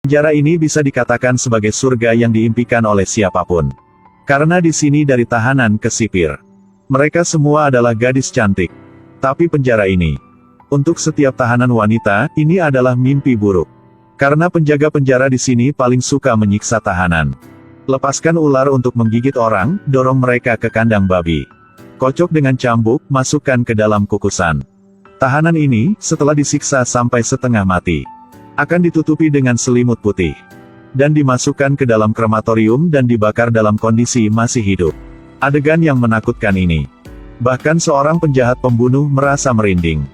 Penjara ini bisa dikatakan sebagai surga yang diimpikan oleh siapapun. Karena di sini dari tahanan ke sipir, mereka semua adalah gadis cantik. Tapi penjara ini, untuk setiap tahanan wanita, ini adalah mimpi buruk. Karena penjaga penjara di sini paling suka menyiksa tahanan. Lepaskan ular untuk menggigit orang, dorong mereka ke kandang babi. Kocok dengan cambuk, masukkan ke dalam kukusan. Tahanan ini, setelah disiksa sampai setengah mati, akan ditutupi dengan selimut putih, dan dimasukkan ke dalam krematorium dan dibakar dalam kondisi masih hidup. Adegan yang menakutkan ini. Bahkan seorang penjahat pembunuh merasa merinding.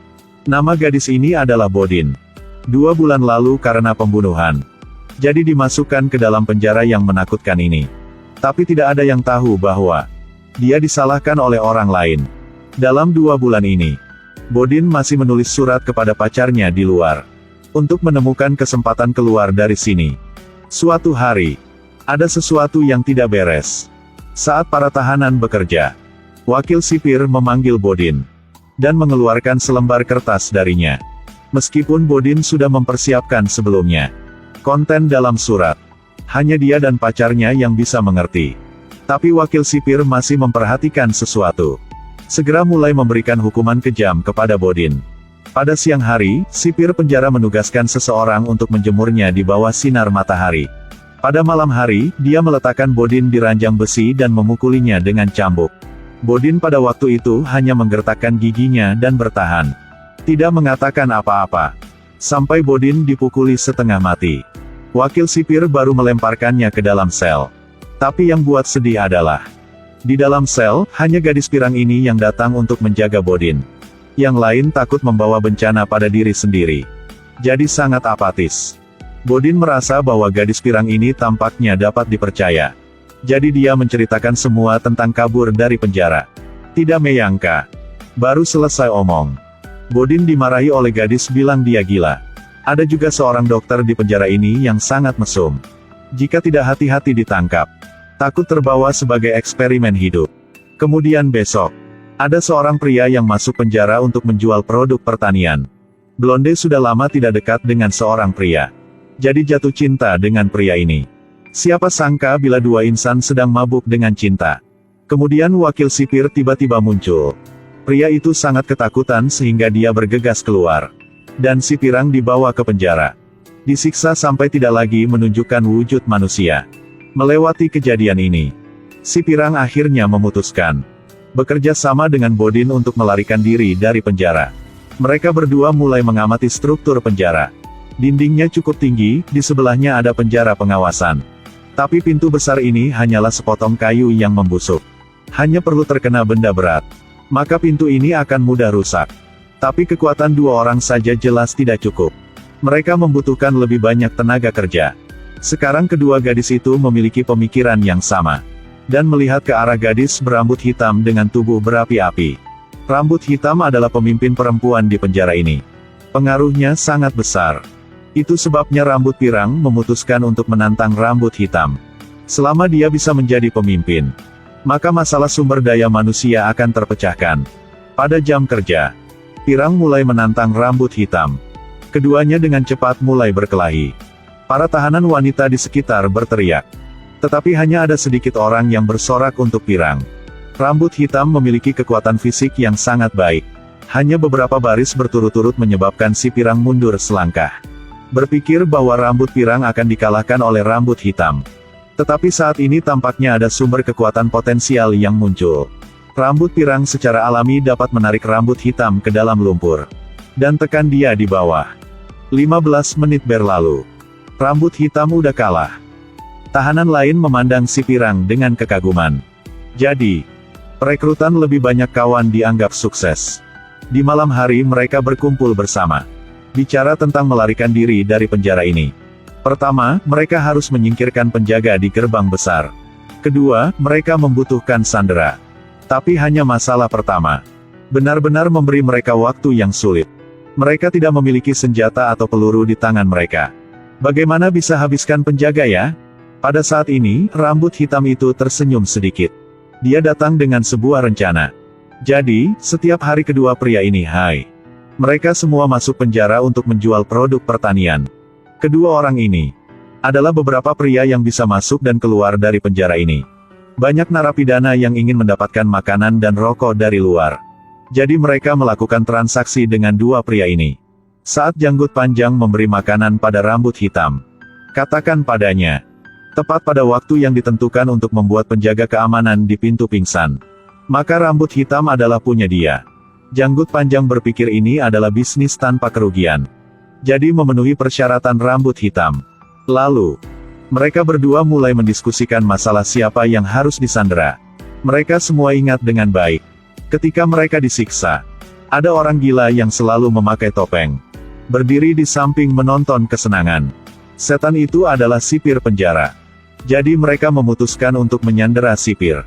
Nama gadis ini adalah Bodin. 2 bulan lalu karena pembunuhan. Jadi dimasukkan ke dalam penjara yang menakutkan ini. Tapi tidak ada yang tahu bahwa dia disalahkan oleh orang lain. Dalam 2 bulan ini, Bodin masih menulis surat kepada pacarnya di luar, untuk menemukan kesempatan keluar dari sini. Suatu hari, ada sesuatu yang tidak beres. Saat para tahanan bekerja, wakil sipir memanggil Bodin, dan mengeluarkan selembar kertas darinya. Meskipun Bodin sudah mempersiapkan sebelumnya konten dalam surat, hanya dia dan pacarnya yang bisa mengerti. Tapi wakil sipir masih memperhatikan sesuatu. Segera mulai memberikan hukuman kejam kepada Bodin. Pada siang hari, sipir penjara menugaskan seseorang untuk menjemurnya di bawah sinar matahari. Pada malam hari, dia meletakkan Bodin di ranjang besi dan memukulinya dengan cambuk. Bodin pada waktu itu hanya menggertakkan giginya dan bertahan. Tidak mengatakan apa-apa. Sampai Bodin dipukuli setengah mati. Wakil sipir baru melemparkannya ke dalam sel. Tapi yang buat sedih adalah, di dalam sel, hanya gadis pirang ini yang datang untuk menjaga Bodin. Yang lain takut membawa bencana pada diri sendiri. Jadi sangat apatis. Bodin merasa bahwa gadis pirang ini tampaknya dapat dipercaya. Jadi dia menceritakan semua tentang kabur dari penjara. Tidak menyangka, baru selesai omong, Bodin dimarahi oleh gadis bilang dia gila. Ada juga seorang dokter di penjara ini yang sangat mesum. Jika tidak hati-hati ditangkap, takut terbawa sebagai eksperimen hidup. Kemudian besok, ada seorang pria yang masuk penjara untuk menjual produk pertanian. Blonde sudah lama tidak dekat dengan seorang pria. Jadi jatuh cinta dengan pria ini. Siapa sangka bila 2 insan sedang mabuk dengan cinta. Kemudian wakil sipir tiba-tiba muncul. Pria itu sangat ketakutan sehingga dia bergegas keluar. Dan si pirang dibawa ke penjara. Disiksa sampai tidak lagi menunjukkan wujud manusia. Melewati kejadian ini, si pirang akhirnya memutuskan bekerja sama dengan Bodin untuk melarikan diri dari penjara. Mereka berdua mulai mengamati struktur penjara. Dindingnya cukup tinggi, di sebelahnya ada penjara pengawasan. Tapi pintu besar ini hanyalah sepotong kayu yang membusuk. Hanya perlu terkena benda berat, maka pintu ini akan mudah rusak. Tapi kekuatan 2 orang saja jelas tidak cukup. Mereka membutuhkan lebih banyak tenaga kerja. Sekarang kedua gadis itu memiliki pemikiran yang sama. Dan melihat ke arah gadis berambut hitam dengan tubuh berapi-api. Rambut hitam adalah pemimpin perempuan di penjara ini. Pengaruhnya sangat besar. Itu sebabnya rambut pirang memutuskan untuk menantang rambut hitam. Selama dia bisa menjadi pemimpin, maka masalah sumber daya manusia akan terpecahkan. Pada jam kerja, pirang mulai menantang rambut hitam. Keduanya dengan cepat mulai berkelahi. Para tahanan wanita di sekitar berteriak. Tetapi hanya ada sedikit orang yang bersorak untuk pirang. Rambut hitam memiliki kekuatan fisik yang sangat baik. Hanya beberapa baris berturut-turut menyebabkan si pirang mundur selangkah. Berpikir bahwa rambut pirang akan dikalahkan oleh rambut hitam. Tetapi saat ini tampaknya ada sumber kekuatan potensial yang muncul. Rambut pirang secara alami dapat menarik rambut hitam ke dalam lumpur. Dan tekan dia di bawah. 15 menit berlalu. Rambut hitam udah kalah. Tahanan lain memandang si pirang dengan kekaguman. Jadi, perekrutan lebih banyak kawan dianggap sukses. Di malam hari mereka berkumpul bersama. Bicara tentang melarikan diri dari penjara ini. Pertama, mereka harus menyingkirkan penjaga di gerbang besar. Kedua, mereka membutuhkan sandera. Tapi hanya masalah pertama. Benar-benar memberi mereka waktu yang sulit. Mereka tidak memiliki senjata atau peluru di tangan mereka. Bagaimana bisa habiskan penjaga ya? Pada saat ini, rambut hitam itu tersenyum sedikit. Dia datang dengan sebuah rencana. Jadi, setiap hari kedua pria ini, mereka semua masuk penjara untuk menjual produk pertanian. Kedua orang ini Adalah beberapa pria yang bisa masuk dan keluar dari penjara ini. Banyak narapidana yang ingin mendapatkan makanan dan rokok dari luar. Jadi mereka melakukan transaksi dengan dua pria ini. Saat janggut panjang memberi makanan pada rambut hitam, katakan padanya, tepat pada waktu yang ditentukan untuk membuat penjaga keamanan di pintu pingsan. Maka rambut hitam adalah punya dia. Janggut panjang berpikir ini adalah bisnis tanpa kerugian. Jadi memenuhi persyaratan rambut hitam. Lalu, mereka berdua mulai mendiskusikan masalah siapa yang harus disandera. Mereka semua ingat dengan baik. Ketika mereka disiksa, ada orang gila yang selalu memakai topeng, berdiri di samping menonton kesenangan. Setan itu adalah sipir penjara. Jadi mereka memutuskan untuk menyandera sipir.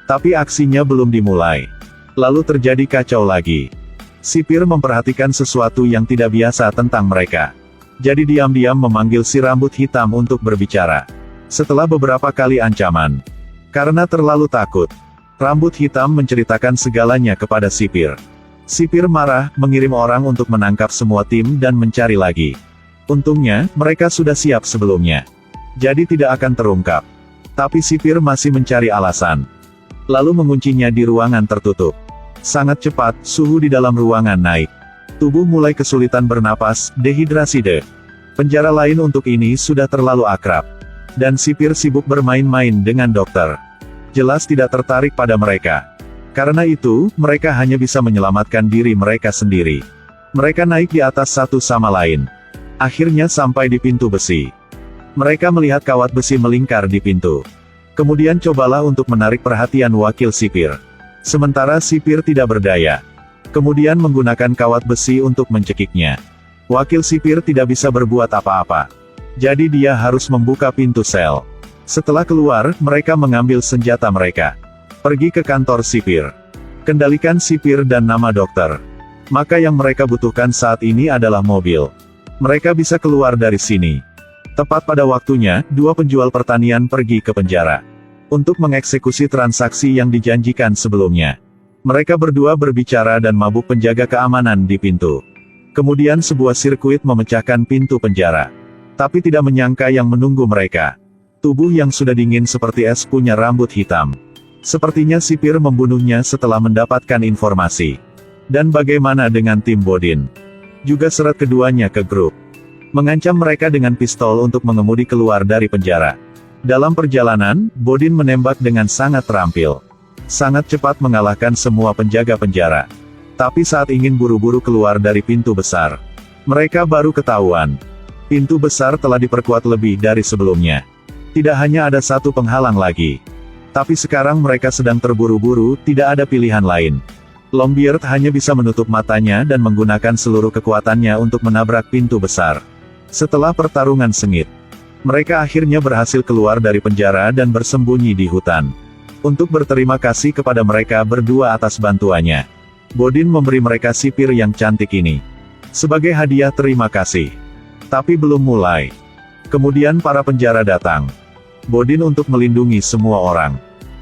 Tapi aksinya belum dimulai. Lalu terjadi kacau lagi. Sipir memperhatikan sesuatu yang tidak biasa tentang mereka. Jadi diam-diam memanggil si rambut hitam untuk berbicara. Setelah beberapa kali ancaman, karena terlalu takut, rambut hitam menceritakan segalanya kepada sipir. Sipir marah, mengirim orang untuk menangkap semua tim dan mencari lagi. Untungnya, mereka sudah siap sebelumnya. Jadi tidak akan terungkap. Tapi sipir masih mencari alasan. Lalu menguncinya di ruangan tertutup. Sangat cepat, suhu di dalam ruangan naik. Tubuh mulai kesulitan bernapas, dehidrasi. Penjara lain untuk ini sudah terlalu akrab. Dan sipir sibuk bermain-main dengan dokter. Jelas tidak tertarik pada mereka. Karena itu, mereka hanya bisa menyelamatkan diri mereka sendiri. Mereka naik di atas satu sama lain. Akhirnya sampai di pintu besi. Mereka melihat kawat besi melingkar di pintu. Kemudian cobalah untuk menarik perhatian wakil sipir. Sementara sipir tidak berdaya. Kemudian menggunakan kawat besi untuk mencekiknya. Wakil sipir tidak bisa berbuat apa-apa. Jadi dia harus membuka pintu sel. Setelah keluar, mereka mengambil senjata mereka. Pergi ke kantor sipir. Kendalikan sipir dan nama dokter. Maka yang mereka butuhkan saat ini adalah mobil. Mereka bisa keluar dari sini. Tepat pada waktunya, dua penjual pertanian pergi ke penjara. Untuk mengeksekusi transaksi yang dijanjikan sebelumnya. Mereka berdua berbicara dan mabuk penjaga keamanan di pintu. Kemudian sebuah sirkuit memecahkan pintu penjara. Tapi tidak menyangka yang menunggu mereka. Tubuh yang sudah dingin seperti es punya rambut hitam. Sepertinya sipir membunuhnya setelah mendapatkan informasi. Dan bagaimana dengan tim Bodin? Juga seret keduanya ke grup. Mengancam mereka dengan pistol untuk mengemudi keluar dari penjara. Dalam perjalanan, Bodin menembak dengan sangat terampil. Sangat cepat mengalahkan semua penjaga penjara. Tapi saat ingin buru-buru keluar dari pintu besar, mereka baru ketahuan. Pintu besar telah diperkuat lebih dari sebelumnya. Tidak hanya ada satu penghalang lagi. Tapi sekarang mereka sedang terburu-buru, tidak ada pilihan lain. Longbeard hanya bisa menutup matanya dan menggunakan seluruh kekuatannya untuk menabrak pintu besar. Setelah pertarungan sengit, mereka akhirnya berhasil keluar dari penjara dan bersembunyi di hutan. Untuk berterima kasih kepada mereka berdua atas bantuannya, Bodin memberi mereka sipir yang cantik ini. Sebagai hadiah terima kasih. Tapi belum mulai. Kemudian para penjara datang. Bodin untuk melindungi semua orang.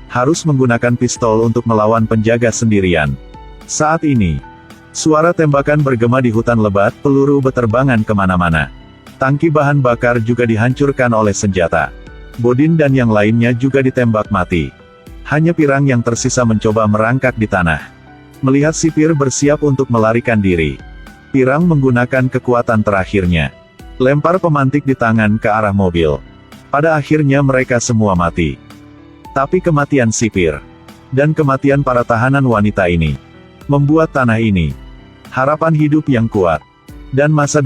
Harus menggunakan pistol untuk melawan penjaga sendirian. Saat ini, suara tembakan bergema di hutan lebat, peluru beterbangan kemana-mana. Tangki bahan bakar juga dihancurkan oleh senjata. Bodin dan yang lainnya juga ditembak mati. Hanya Pirang yang tersisa mencoba merangkak di tanah. Melihat sipir bersiap untuk melarikan diri, Pirang menggunakan kekuatan terakhirnya. Lempar pemantik di tangan ke arah mobil. Pada akhirnya mereka semua mati. Tapi kematian sipir, dan kematian para tahanan wanita ini, membuat tanah ini harapan hidup yang kuat, dan masa